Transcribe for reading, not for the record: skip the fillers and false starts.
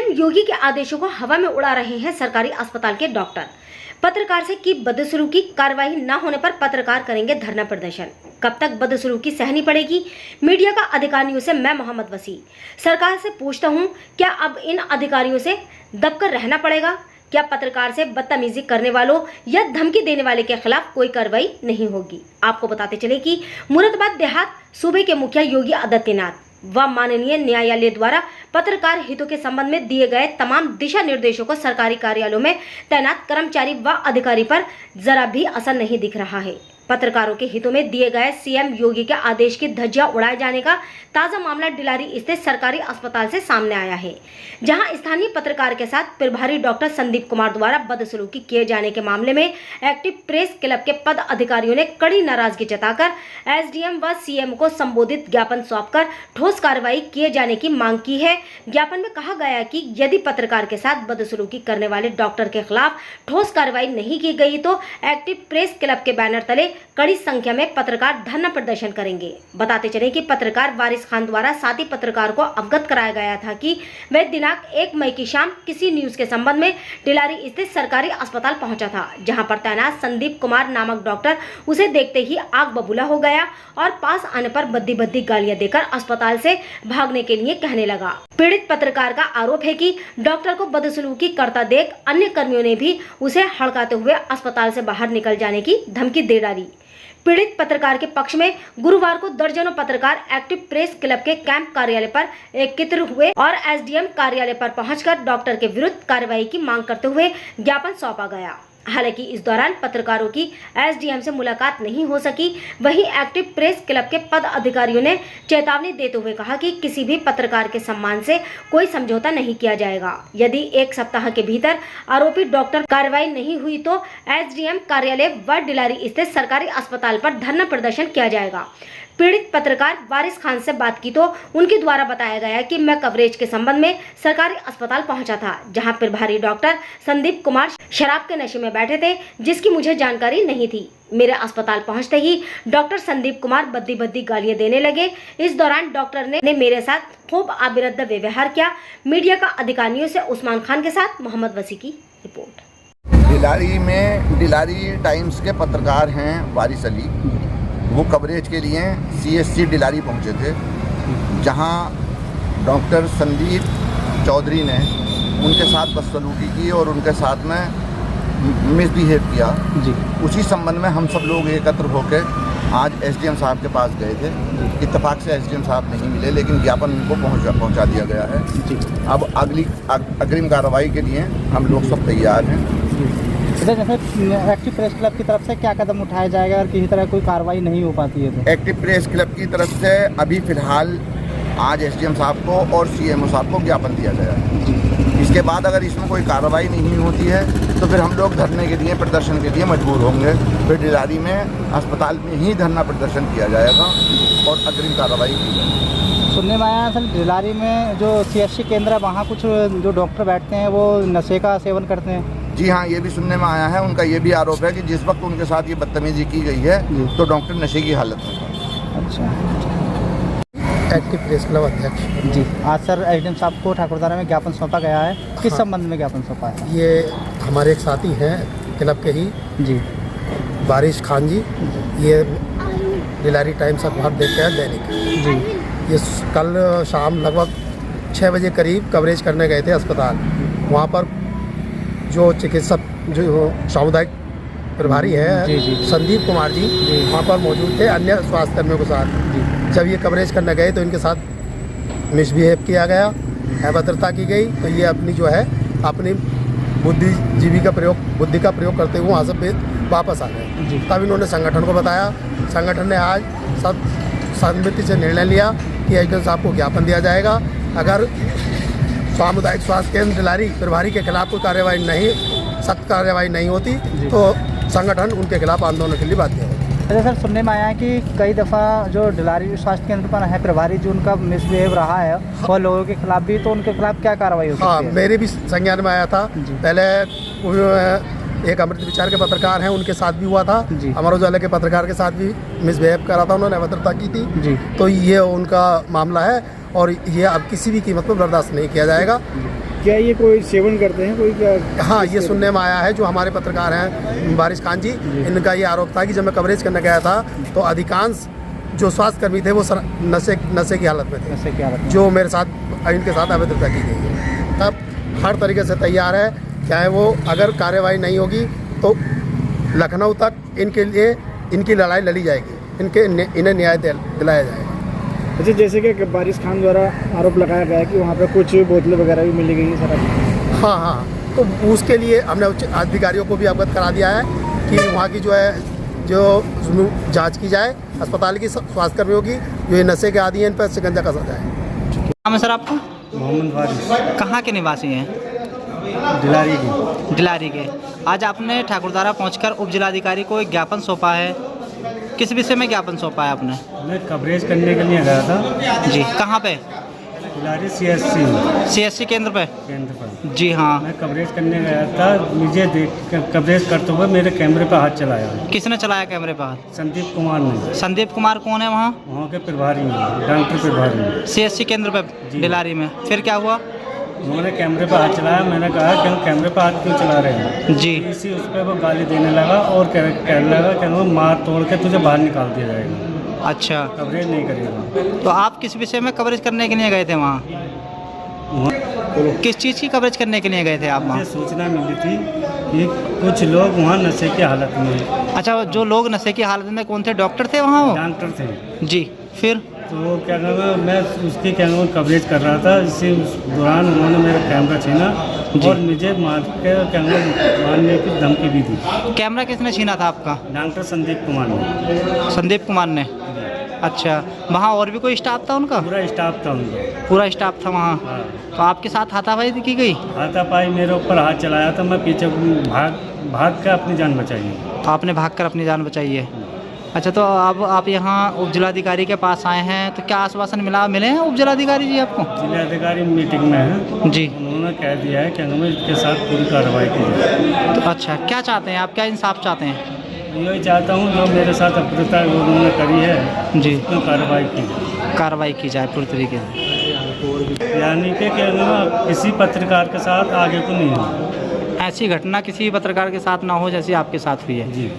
CM योगी के आदेशों को हवा में उड़ा रहे हैं सरकारी अस्पताल के डॉक्टर। पत्रकार से की बदसलूकी, कार्रवाई न होने पर पत्रकार करेंगे धरना प्रदर्शन। कब तक बदसलूकी सहनी पड़ेगी? मीडिया का अधिकारियों से मैं मोहम्मद वसी। सरकार से पूछता हूं, क्या अब इन अधिकारियों से दबकर रहना पड़ेगा? क्या पत्रकार से बदतमीजी करने वालों या धमकी देने वाले के खिलाफ कोई कार्रवाई नहीं होगी? आपको बताते चले कि मुरादाबाद देहात सूबे के मुखिया योगी आदित्यनाथ व माननीय न्यायालय द्वारा पत्रकार हितों के संबंध में दिए गए तमाम दिशा निर्देशों को सरकारी कार्यालयों में तैनात कर्मचारी व अधिकारी पर जरा भी असर नहीं दिख रहा है। पत्रकारों के हितों में दिए गए सीएम योगी के आदेश की धज्जियां उड़ाए जाने का ताजा मामला डिलारी स्थित सरकारी अस्पताल से सामने आया है, जहां स्थानीय पत्रकार के साथ प्रभारी डॉक्टर संदीप कुमार द्वारा बदसलूकी किए जाने के मामले में एक्टिव प्रेस क्लब के पद अधिकारियों ने कड़ी नाराजगी जताकर एसडीएम व सीएम को संबोधित ज्ञापन सौंपकर ठोस कार्रवाई किए जाने की मांग की है। ज्ञापन में कहा गया कि यदि पत्रकार के साथ बदसलूकी करने वाले डॉक्टर के खिलाफ ठोस कार्रवाई नहीं की गई तो एक्टिव प्रेस क्लब के बैनर तले कड़ी संख्या में पत्रकार धरना प्रदर्शन करेंगे। बताते चले कि पत्रकार वारिस खान द्वारा साथी पत्रकार को अवगत कराया गया था कि वह दिनांक 1 मई की शाम किसी न्यूज के संबंध में डिलारी स्थित सरकारी अस्पताल पहुंचा था, जहां पर तैनात संदीप कुमार नामक डॉक्टर उसे देखते ही आग बबूला हो गया और पास आने पर बद्दी गालियां देकर अस्पताल से भागने के लिए कहने लगा। पीड़ित पत्रकार का आरोप है कि डॉक्टर को बदसलूकी करता देख अन्य कर्मियों ने भी उसे हड़काते हुए अस्पताल से बाहर निकल जाने की धमकी दे डाली। पीड़ित पत्रकार के पक्ष में गुरुवार को दर्जनों पत्रकार एक्टिव प्रेस क्लब के कैंप कार्यालय पर एकत्र हुए और एसडीएम कार्यालय पर पहुंचकर डॉक्टर के विरुद्ध कार्रवाई की मांग करते हुए ज्ञापन सौंपा गया। हालांकि इस दौरान पत्रकारों की एसडीएम से मुलाकात नहीं हो सकी। वहीं एक्टिव प्रेस क्लब के पद अधिकारियों ने चेतावनी देते हुए कहा कि किसी भी पत्रकार के सम्मान से कोई समझौता नहीं किया जाएगा। यदि 1 सप्ताह के भीतर आरोपी डॉक्टर कार्रवाई नहीं हुई तो एसडीएम कार्यालय व डिलारी स्थित सरकारी अस्पताल पर धरना प्रदर्शन किया जाएगा। पीड़ित पत्रकार वारिस खान से बात की तो उनके द्वारा बताया गया कि मैं कवरेज के संबंध में सरकारी अस्पताल पहुंचा था, जहां प्रभारी डॉक्टर संदीप कुमार शराब के नशे में बैठे थे, जिसकी मुझे जानकारी नहीं थी। मेरे अस्पताल पहुंचते ही डॉक्टर संदीप कुमार बद्दी गालियां देने लगे। इस दौरान डॉक्टर ने मेरे साथ खूब अविरत व्यवहार किया। मीडिया का अधिकारियों से उस्मान खान के साथ मोहम्मद वसी की रिपोर्ट। डिलारी टाइम्स के पत्रकार हैं वारिस अली, वो कवरेज के लिए सीएससी डिलारी पहुंचे थे, जहां डॉक्टर संदीप चौधरी ने उनके साथ बदसलूकी की और उनके साथ में मिसबिहेव किया जी। उसी संबंध में हम सब लोग एकत्र होकर आज एसडीएम साहब के पास गए थे। इत्तेफाक से एसडीएम साहब नहीं मिले, लेकिन ज्ञापन उनको पहुंचा दिया गया है जी। अब अग्रिम कार्रवाई के लिए हम लोग सब तैयार हैं। जैसे एक्टिव प्रेस क्लब की तरफ से क्या कदम उठाया जाएगा और किसी तरह कोई कार्रवाई नहीं हो पाती है तो? एक्टिव प्रेस क्लब की तरफ से अभी फिलहाल आज एसडीएम साहब को और सीएमओ साहब को ज्ञापन दिया गया है। इसके बाद अगर इसमें कोई कार्रवाई नहीं होती है तो फिर हम लोग धरने के लिए, प्रदर्शन के लिए मजबूर होंगे। फिर डिलारी में अस्पताल में ही धरना प्रदर्शन किया जाएगा और अग्रिम कार्रवाई की जाएगी। सुनने में आया असल डिलारी में जो सीएससी केंद्र है वहाँ कुछ जो डॉक्टर बैठते हैं वो नशे का सेवन करते हैं। जी हाँ, ये भी सुनने में आया है। उनका ये भी आरोप है कि जिस वक्त उनके साथ ये बदतमीजी की गई है तो डॉक्टर नशे की हालत में। अच्छा। एक्टिव प्रेस क्लब अध्यक्ष जी, आज सर एसडीएम साहब को ठाकुरद्वारा में ज्ञापन सौंपा गया है। किस संबंध में ज्ञापन सौंपा है? ये हमारे एक साथी हैं क्लब के ही जी, वारिस खान जी। ये डिलारी टाइम्स अखबार देखते हैं दैनिक जी। ये कल शाम लगभग 6 बजे करीब कवरेज करने गए थे अस्पताल। वहाँ पर जो चिकित्सक जो सामुदायिक प्रभारी है संदीप कुमार जी वहाँ पर मौजूद थे अन्य स्वास्थ्य कर्मियों के साथ। जब ये कवरेज करने गए तो इनके साथ मिसबिहेव किया गया, अभद्रता की गई, तो ये अपनी जो है अपनी बुद्धि का प्रयोग करते हुए वहाँ से वापस आ गए। तब इन्होंने संगठन को बताया। संगठन ने आज सब सहमति से निर्णय लिया कि एसडीएम साहब को ज्ञापन दिया जाएगा। अगर सामुदायिक स्वास्थ्य केंद्र डिलारी प्रभारी के खिलाफ कोई सख्त कार्रवाई नहीं होती तो संगठन उनके खिलाफ आंदोलन के लिए बाध्य होगा। अच्छा सर, सुनने में आया है कि कई दफ़ा जो डिलारी स्वास्थ्य केंद्र पर है प्रभारी जो उनका मिसबिहेव रहा है और लोगों के खिलाफ भी, तो उनके खिलाफ क्या कार्रवाई होती है? हाँ, मेरे भी संज्ञान में आया था। पहले एक अमृत विचार के पत्रकार हैं, उनके साथ भी हुआ था। अमर उजाला के पत्रकार के साथ भी मिसबिहेव करा था, उन्होंने अभद्रता की थी। तो ये उनका मामला है और ये अब किसी भी कीमत पर बर्दाश्त नहीं किया जाएगा। क्या ये कोई सेवन करते हैं कोई क्या? हाँ, ये सुनने में आया है, जो हमारे पत्रकार हैं बारिश खान जी, इनका ये आरोप था कि जब मैं कवरेज करने गया था तो अधिकांश जो स्वास्थ्यकर्मी थे वो नशे की हालत में थे, नशे की हालत में। जो मेरे साथ इनके साथ अभद्रता की गई है। तब हर तरीके से तैयार है, चाहे वो अगर कार्यवाही नहीं होगी तो लखनऊ तक इनके लिए इनकी लड़ाई लड़ी जाएगी, इन्हें न्याय दिलाया जाएगा। अच्छा, जैसे कि बारिश खान द्वारा आरोप लगाया गया है कि वहाँ पे कुछ बोतलें वगैरह भी मिली गई शराब। हाँ, तो उसके लिए हमने उच्च अधिकारियों को भी अवगत करा दिया है कि वहाँ की जो जांच की जाए, अस्पताल की स्वास्थ्यकर्मियों की, जो ये नशे के आदी हैं, इन पर शिकंजा कसा जाए। नाम है सर आपका? मोहम्मद वारिस, कहाँ के निवासी हैं? डिलारी की। डिलारी के। आज आपने ठाकुरद्वारा पहुंचकर उप जिलाधिकारी को एक ज्ञापन सौंपा है, किस विषय में ज्ञापन सौंपा है आपने? मैं कवरेज करने के लिए गया था। जी, कहाँ पे? डिलारी CSC केंद्र पे? केंद्र पर। जी हाँ। मैं कवरेज करने गया था, मुझे देख कवरेज करते हुए मेरे कैमरे पर हाथ चलाया। किसने चलाया कैमरे पर हाथ? संदीप कुमार ने। संदीप कुमार कौन है वहाँ? वहाँ के प्रभारी हैं, डॉक्टर प्रभारी। CSC केंद्र पे डिलारी में। फिर क्या हुआ? उन्होंने कैमरे पर हाथ चलाया, मैंने कहा कि हम कैमरे पर हाथ क्यों चला रहे हैं? जी। इसी उस पर वो गाली देने लगा और कहने लगा कि वो मार तोड़ के तुझे बाहर निकाल दिया जाएगा, अच्छा, कवरेज नहीं करेगा। तो आप किस विषय में कवरेज करने के लिए गए थे वहाँ? किस चीज़ की कवरेज करने के लिए गए थे आप वहाँ? मुझे सूचना मिली थी कि कुछ लोग वहाँ नशे की हालत में हैं। अच्छा, जो लोग नशे की हालत में कौन थे? डॉक्टर थे वहाँ वो? डॉक्टर थे जी। फिर? तो क्या कहना, मैं उसकी क्या कहना कवरेज कर रहा था, इसी दौरान उन्होंने मेरा कैमरा छीना और मुझे मार के क्या मारने की धमकी भी दी। कैमरा किसने छीना था आपका? डॉक्टर संदीप कुमार ने। संदीप कुमार ने। अच्छा, वहाँ और भी कोई स्टाफ था उनका? पूरा स्टाफ था उनका। पूरा स्टाफ था वहाँ। हाँ। तो आपके साथ हाथापाई की गई? हाथापाई मेरे ऊपर हाथ चलाया था, मैं पीछे भाग कर अपनी जान बचाई है। तो आपने भागकर अपनी जान बचाई है। अच्छा, तो अब आप यहाँ उप जिलाधिकारी के पास आए हैं, तो क्या आश्वासन मिले हैं उप जिलाधिकारी जी आपको? जिलाधिकारी मीटिंग में है जी। उन्होंने कह दिया है कि हमें इसके साथ पूरी कार्रवाई की जाए। तो अच्छा, क्या चाहते हैं आप? क्या इंसाफ चाहते हैं? यही चाहता हूँ जो मेरे साथ अभद्रता उन्होंने करी है जी, उसमें कार्रवाई की जाए। कार्रवाई की जाए पूरी तरीके से। यानी कि किसी पत्रकार के साथ आगे को नहीं हो। ऐसी घटना किसी पत्रकार के साथ ना हो जैसी आपके साथ हुई है। जी।